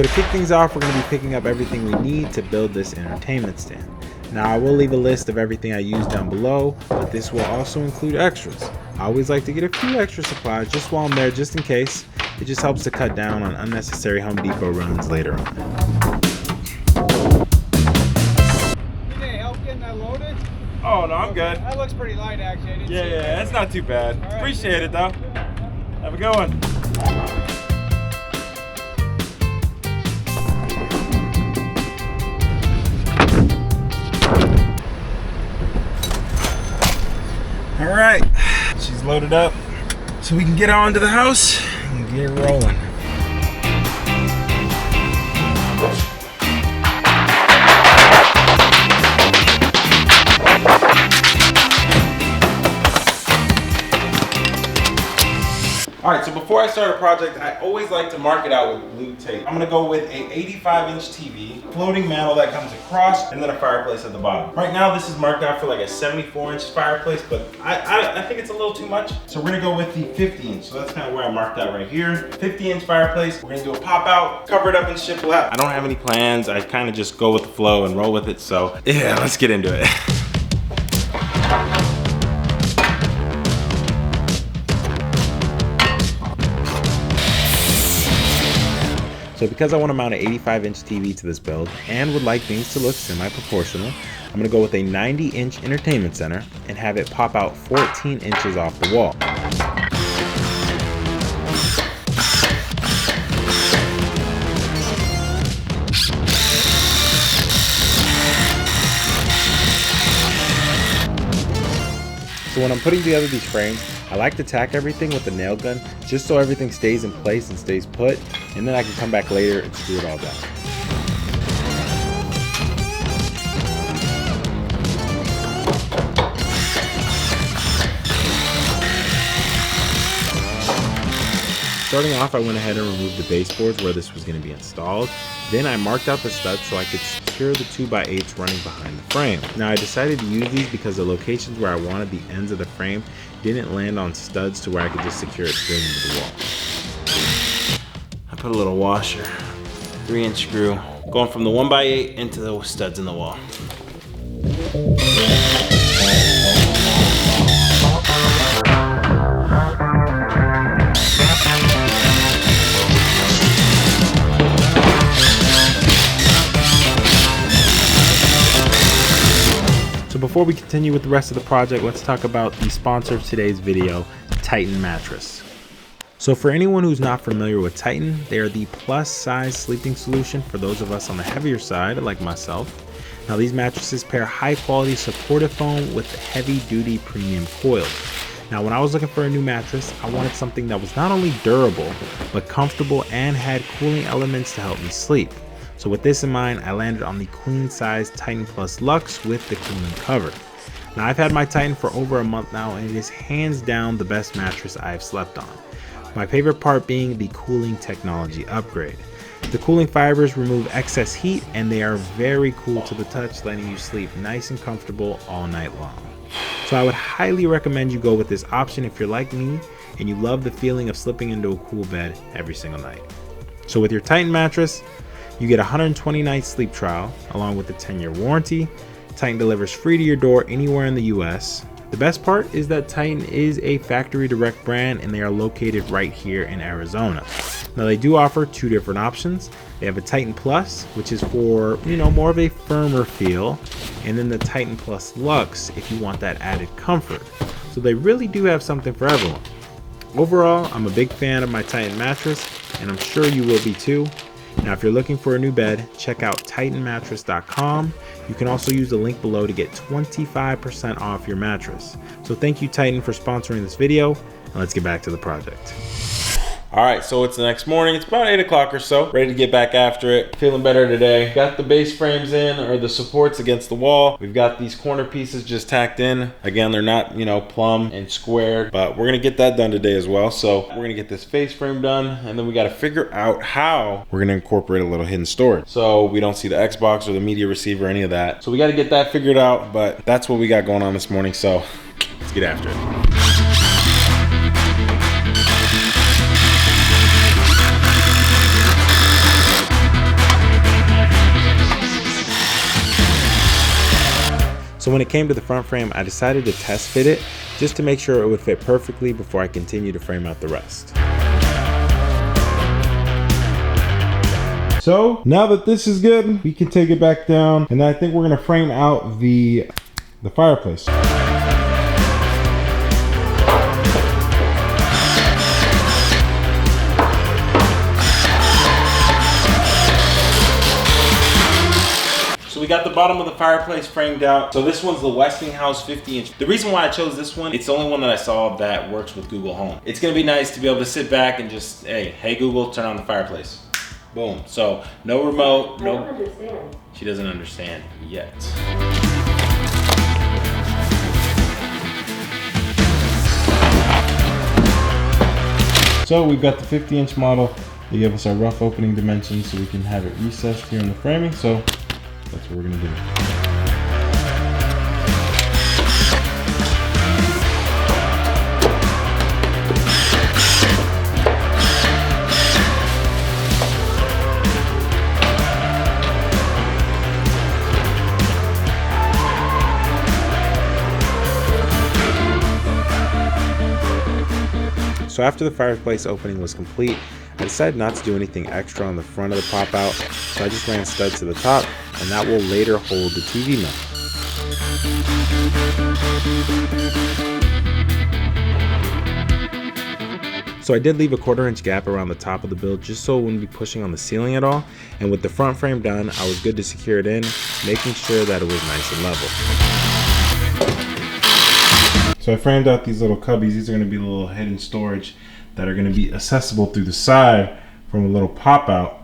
So to kick things off, we're going to be picking up everything we need to build this entertainment stand. Now I will leave a list of everything I use down below, but this will also include extras. I always like to get a few extra supplies just while I'm there, just in case. It just helps to cut down on unnecessary Home Depot runs later on. Hey, help getting that loaded? Oh no, I'm good. That looks pretty light actually. Yeah, that's not too bad. Right. Appreciate it though. Have a good one. All right, she's loaded up, so we can get on to the house and get rolling. All right, so before I start a project, I always like to mark it out with blue tape. I'm gonna go with a 85-inch TV, floating mantel that comes across, and then a fireplace at the bottom. Right now, this is marked out for like a 74-inch fireplace, but I think it's a little too much. So we're gonna go with the 50-inch. So that's kind of where I marked out right here. 50-inch fireplace. We're gonna do a pop out, cover it up in shiplap. I don't have any plans. I kind of just go with the flow and roll with it. So yeah, let's get into it. So because I want to mount an 85-inch TV to this build and would like things to look semi-proportional, I'm going to go with a 90-inch entertainment center and have it pop out 14 inches off the wall. So when I'm putting together these frames, I like to tack everything with a nail gun just so everything stays in place and stays put, and then I can come back later and screw it all down. Starting off, I went ahead and removed the baseboards where this was going to be installed. Then I marked out the studs so I could secure the 2x8s running behind the frame. Now I decided to use these because the locations where I wanted the ends of the frame didn't land on studs to where I could just secure it straight into the wall. I put a little washer, 3-inch screw, going from the 1x8 into the studs in the wall. Before we continue with the rest of the project, let's talk about the sponsor of today's video, Titan Mattress. So for anyone who's not familiar with Titan, they are the plus size sleeping solution for those of us on the heavier side like myself. Now these mattresses pair high quality supportive foam with heavy duty premium coils. Now when I was looking for a new mattress, I wanted something that was not only durable, but comfortable and had cooling elements to help me sleep. So with this in mind, I landed on the queen size Titan Plus Luxe with the cooling cover. Now I've had my Titan for over a month now, and it is hands down the best mattress I've slept on. My favorite part being the cooling technology upgrade. The cooling fibers remove excess heat, and they are very cool to the touch, letting you sleep nice and comfortable all night long. So I would highly recommend you go with this option if you're like me and you love the feeling of slipping into a cool bed every single night. So with your Titan mattress, you get a 120-night sleep trial along with a 10-year warranty. Titan delivers free to your door anywhere in the US. The best part is that Titan is a factory direct brand and they are located right here in Arizona. Now they do offer two different options. They have a Titan Plus, which is for, more of a firmer feel, and then the Titan Plus Luxe if you want that added comfort. So they really do have something for everyone. Overall, I'm a big fan of my Titan mattress, and I'm sure you will be too. Now, if you're looking for a new bed, check out titanmattress.com. You can also use the link below to get 25% off your mattress. So thank you, Titan, for sponsoring this video, and let's get back to the project. All right, so it's the next morning. It's about 8 o'clock or so. Ready to get back after it. Feeling better today. Got the base frames in, or the supports against the wall. We've got these corner pieces just tacked in. Again, they're not, plumb and squared, but we're gonna get that done today as well. So we're gonna get this face frame done, and then we gotta figure out how we're gonna incorporate a little hidden storage. So we don't see the Xbox or the media receiver, or any of that. So we gotta get that figured out, but that's what we got going on this morning. So let's get after it. So when it came to the front frame, I decided to test fit it just to make sure it would fit perfectly before I continue to frame out the rest. So now that this is good, we can take it back down, and I think we're gonna frame out the fireplace. So we got the bottom of the fireplace framed out. So this one's the Westinghouse 50-inch. The reason why I chose this one, it's the only one that I saw that works with Google Home. It's gonna be nice to be able to sit back and just, hey Google, turn on the fireplace. Boom. So no remote, no. I don't understand. She doesn't understand yet. So we've got the 50-inch model. They give us our rough opening dimensions so we can have it recessed here in the framing. So that's what we're gonna do. So after the fireplace opening was complete, I decided not to do anything extra on the front of the pop out, so I just ran studs to the top, and that will later hold the TV mount. So I did leave a 1/4-inch gap around the top of the build just so it wouldn't be pushing on the ceiling at all, and with the front frame done, I was good to secure it in, making sure that it was nice and level. So I framed out these little cubbies. These are going to be little hidden storage that are going to be accessible through the side from a little pop out.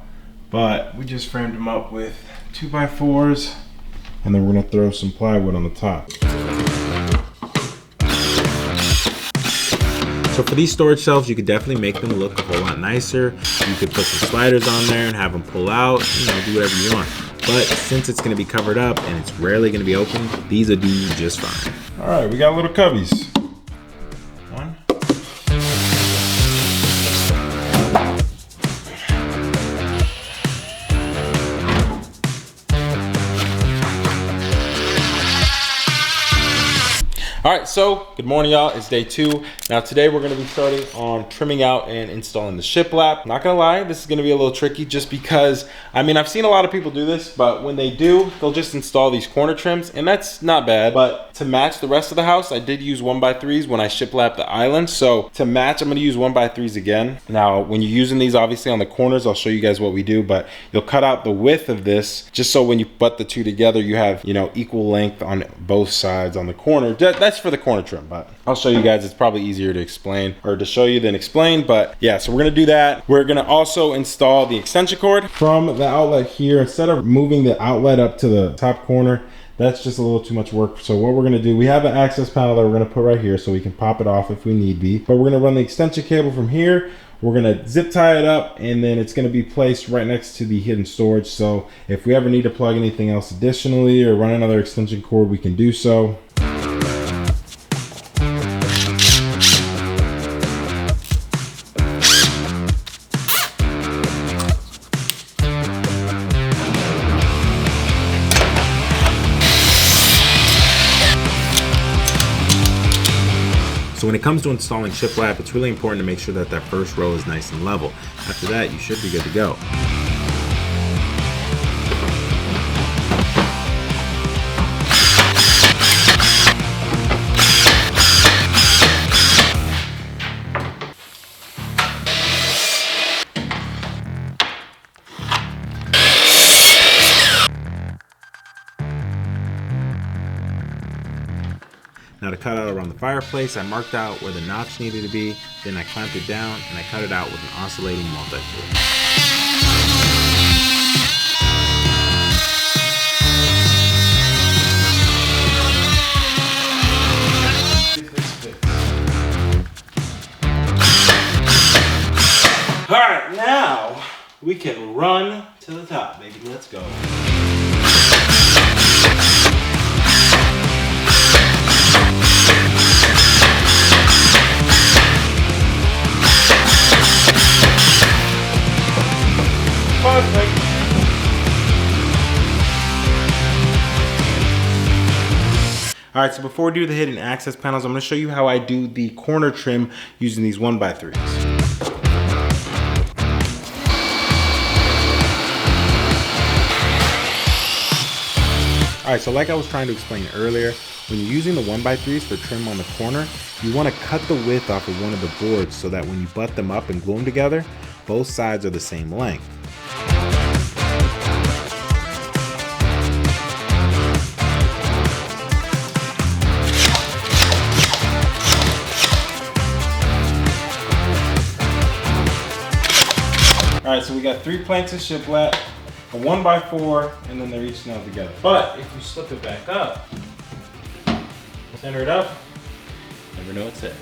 But we just framed them up with 2x4s, and then we're going to throw some plywood on the top. So for these storage shelves, you could definitely make them look a whole lot nicer. You could put some sliders on there and have them pull out, do whatever you want. But since it's going to be covered up and it's rarely going to be open, these will do just fine. All right, we got little cubbies. One. All right, so good morning, y'all. It's day 2. Now today we're gonna be starting on trimming out and installing the shiplap. Not gonna lie, this is gonna be a little tricky just because, I've seen a lot of people do this, but when they do, they'll just install these corner trims, and that's not bad. But to match the rest of the house, I did use 1x3s when I shiplap the island. So to match, I'm gonna use 1x3s again. Now, when you're using these, obviously on the corners, I'll show you guys what we do, but you'll cut out the width of this just so when you butt the two together, you have, equal length on both sides on the corner. That's for the corner trim, but I'll show you guys. It's probably easier to explain or to show you than explain, but yeah, so we're gonna do that. We're gonna also install the extension cord from the outlet here. Instead of moving the outlet up to the top corner, that's just a little too much work. So what we're gonna do, we have an access panel that we're gonna put right here so we can pop it off if we need be, but we're gonna run the extension cable from here. We're gonna zip tie it up, and then it's gonna be placed right next to the hidden storage. So if we ever need to plug anything else additionally or run another extension cord, we can do so. So when it comes to installing shiplap, it's really important to make sure that that first row is nice and level. After that, you should be good to go. Now to cut out around the fireplace, I marked out where the notch needed to be, then I clamped it down and I cut it out with an oscillating multi-tool. All right, now we can run to the top, baby. Let's go. All right, so before we do the hidden access panels, I'm gonna show you how I do the corner trim using these 1x3s. All right, so like I was trying to explain earlier, when you're using the 1x3s for trim on the corner, you want to cut the width off of one of the boards so that when you butt them up and glue them together, both sides are the same length. All right, so we got 3 planks of shiplap, a 1x4, and then they're each nailed together. But if you slip it back up, center it up, never know what's it.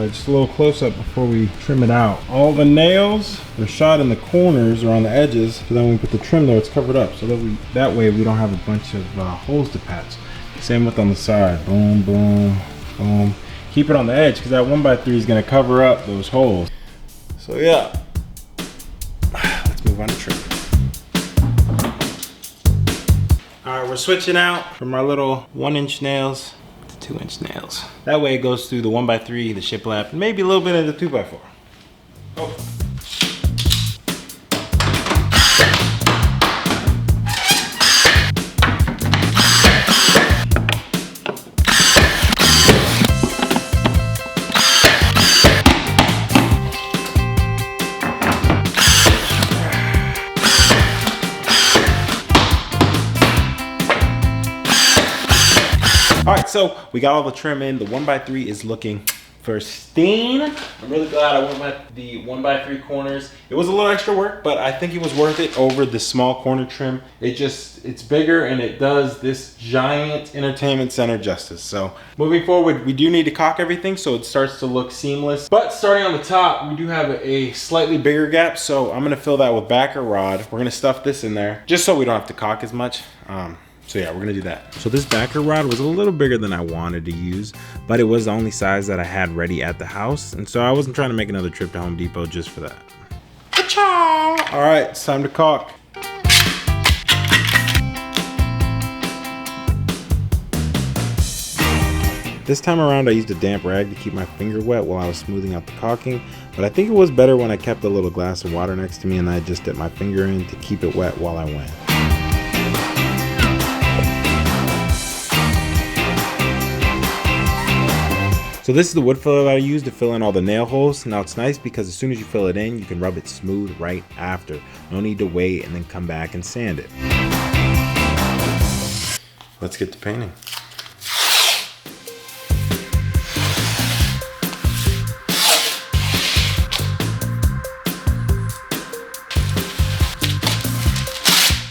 Just a little close up before we trim it out. All the nails are shot in the corners or on the edges, so then when we put the trim there, it's covered up. So that way we don't have a bunch of holes to patch. Same with on the side. Boom, boom, boom. Keep it on the edge because that 1x3 is going to cover up those holes. So yeah, let's move on to trim. All right, we're switching out from our little 1-inch nails. 2-inch nails. That way it goes through the 1x3, the shiplap, and maybe a little bit of the 2x4. Oh. All right, so we got all the trim in. The 1x3 is looking pristine. I'm really glad I went with the 1x3 corners. It was a little extra work, but I think it was worth it over the small corner trim. It's bigger and it does this giant entertainment center justice. So moving forward, we do need to caulk everything so it starts to look seamless. But starting on the top, we do have a slightly bigger gap. So I'm gonna fill that with backer rod. We're gonna stuff this in there just so we don't have to caulk as much. So yeah, we're gonna do that. So this backer rod was a little bigger than I wanted to use, but it was the only size that I had ready at the house. And so I wasn't trying to make another trip to Home Depot just for that. All right, it's time to caulk. This time around I used a damp rag to keep my finger wet while I was smoothing out the caulking, but I think it was better when I kept a little glass of water next to me and I just dipped my finger in to keep it wet while I went. So this is the wood filler that I use to fill in all the nail holes. Now it's nice because as soon as you fill it in, you can rub it smooth right after. No need to wait and then come back and sand it. Let's get to painting.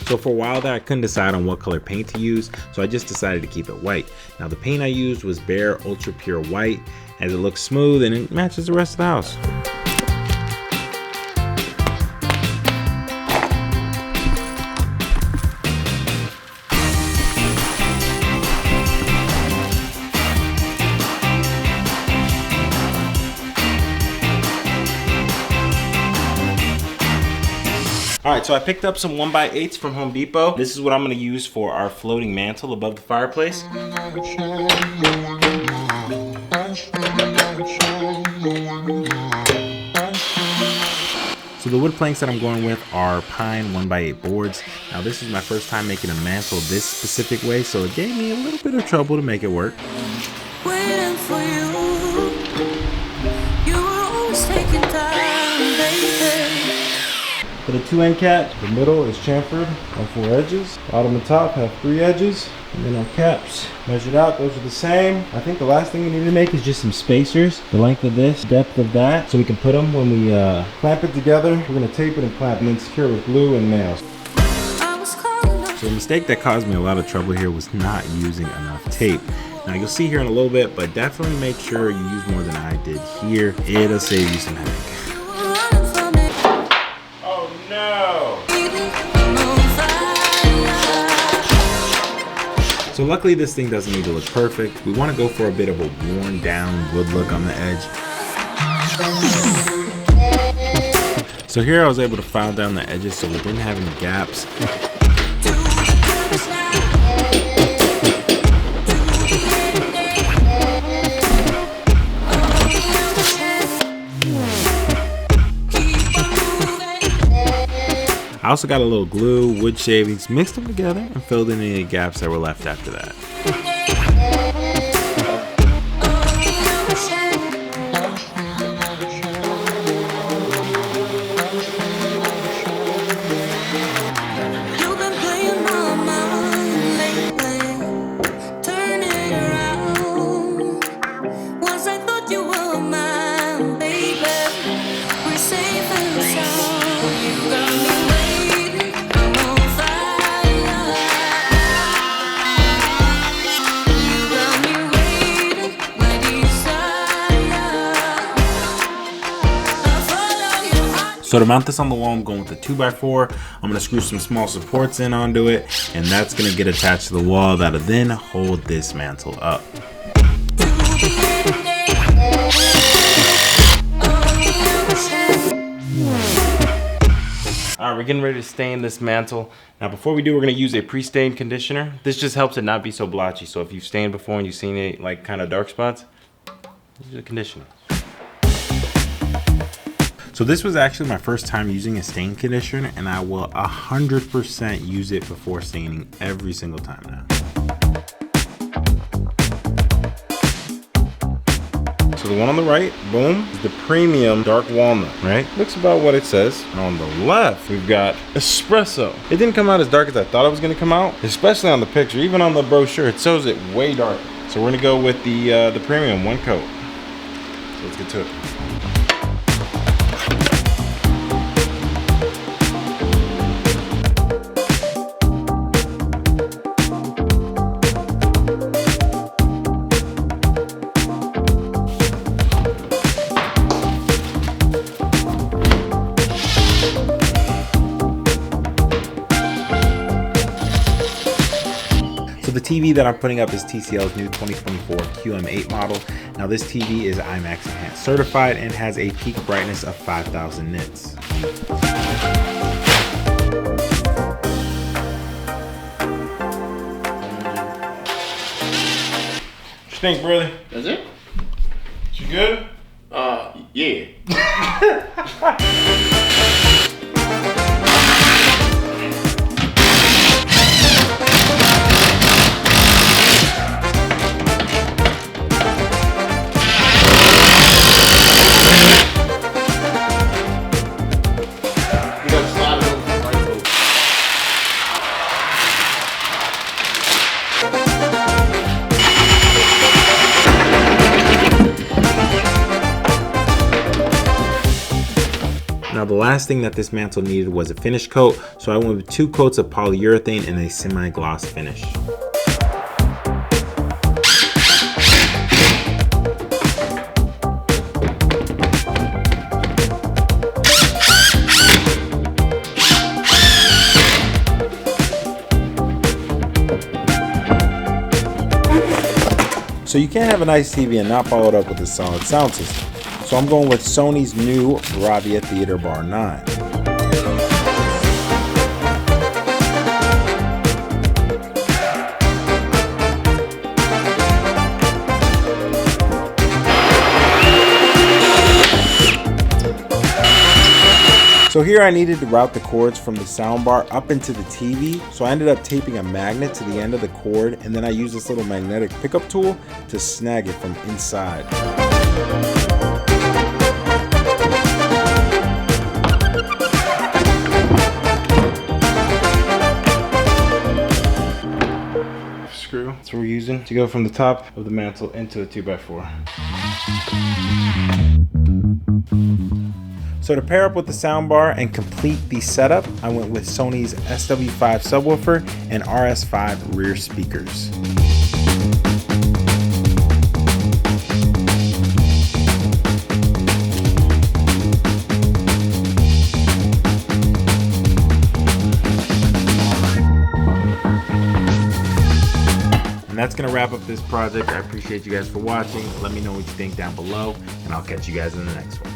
So for a while there, I couldn't decide on what color paint to use, so I just decided to keep it white. Now the paint I used was Bare Ultra Pure White, as it looks smooth and it matches the rest of the house. All right, so I picked up some 1x8s from Home Depot. This is what I'm gonna use for our floating mantle above the fireplace. So the wood planks that I'm going with are pine 1x8 boards. Now this is my first time making a mantle this specific way, so it gave me a little bit of trouble to make it work. Waiting for you, you were always taking time, baby. For the 2 end caps, the middle is chamfered on 4 edges. Bottom and top have 3 edges. And then our caps measured out, those are the same. I think the last thing we need to make is just some spacers. The length of this, depth of that, so we can put them when we clamp it together. We're gonna tape it and clamp and then secure with glue and nails. So the mistake that caused me a lot of trouble here was not using enough tape. Now you'll see here in a little bit, but definitely make sure you use more than I did here. It'll save you some headache. Oh no! So luckily this thing doesn't need to look perfect. We want to go for a bit of a worn down wood look on the edge. So here I was able to file down the edges so we didn't have any gaps. I also got a little glue, wood shavings, mixed them together and filled in any gaps that were left after that. You've been playing my mind lately, turning around. Once I thought you were mine, baby. We're safe and sound. You got me waiting, I'm on fire. You got me waiting, my desire. I follow your heart. So to mount this on the wall, I'm going with a 2x4. I'm gonna screw some small supports in onto it, and that's gonna get attached to the wall. That'll then hold this mantle up. All right, we're getting ready to stain this mantle. Now, before we do, we're gonna use a pre-stained conditioner. This just helps it not be so blotchy. So if you've stained before and you've seen it like kind of dark spots, use a conditioner. So this was actually my first time using a stain conditioner, and I will 100% use it before staining every single time now. So the one on the right, boom, is the premium dark walnut, right? Looks about what it says. And on the left, we've got espresso. It didn't come out as dark as I thought it was gonna come out, especially on the picture. Even on the brochure, it shows it way darker. So we're gonna go with the premium, one coat. So let's get to it. The TV that I'm putting up is TCL's new 2024 QM8 model. Now this TV is IMAX Enhanced certified and has a peak brightness of 5,000 nits. What you think, brother? That's it? You good? Yeah. You gotta slide it over right over. Now the last thing that this mantle needed was a finish coat, so I went with 2 coats of polyurethane and a semi-gloss finish. So you can't have a nice TV and not follow it up with a solid sound system. So I'm going with Sony's new Bravia Theater Bar 9. So here I needed to route the cords from the soundbar up into the TV, so I ended up taping a magnet to the end of the cord, and then I used this little magnetic pickup tool to snag it from inside. Screw. That's what we're using to go from the top of the mantle into a 2x4. So to pair up with the soundbar and complete the setup, I went with Sony's SW5 subwoofer and RS5 rear speakers. that's gonna wrap up this project. I appreciate you guys for watching. Let me know what you think down below, and I'll catch you guys in the next one.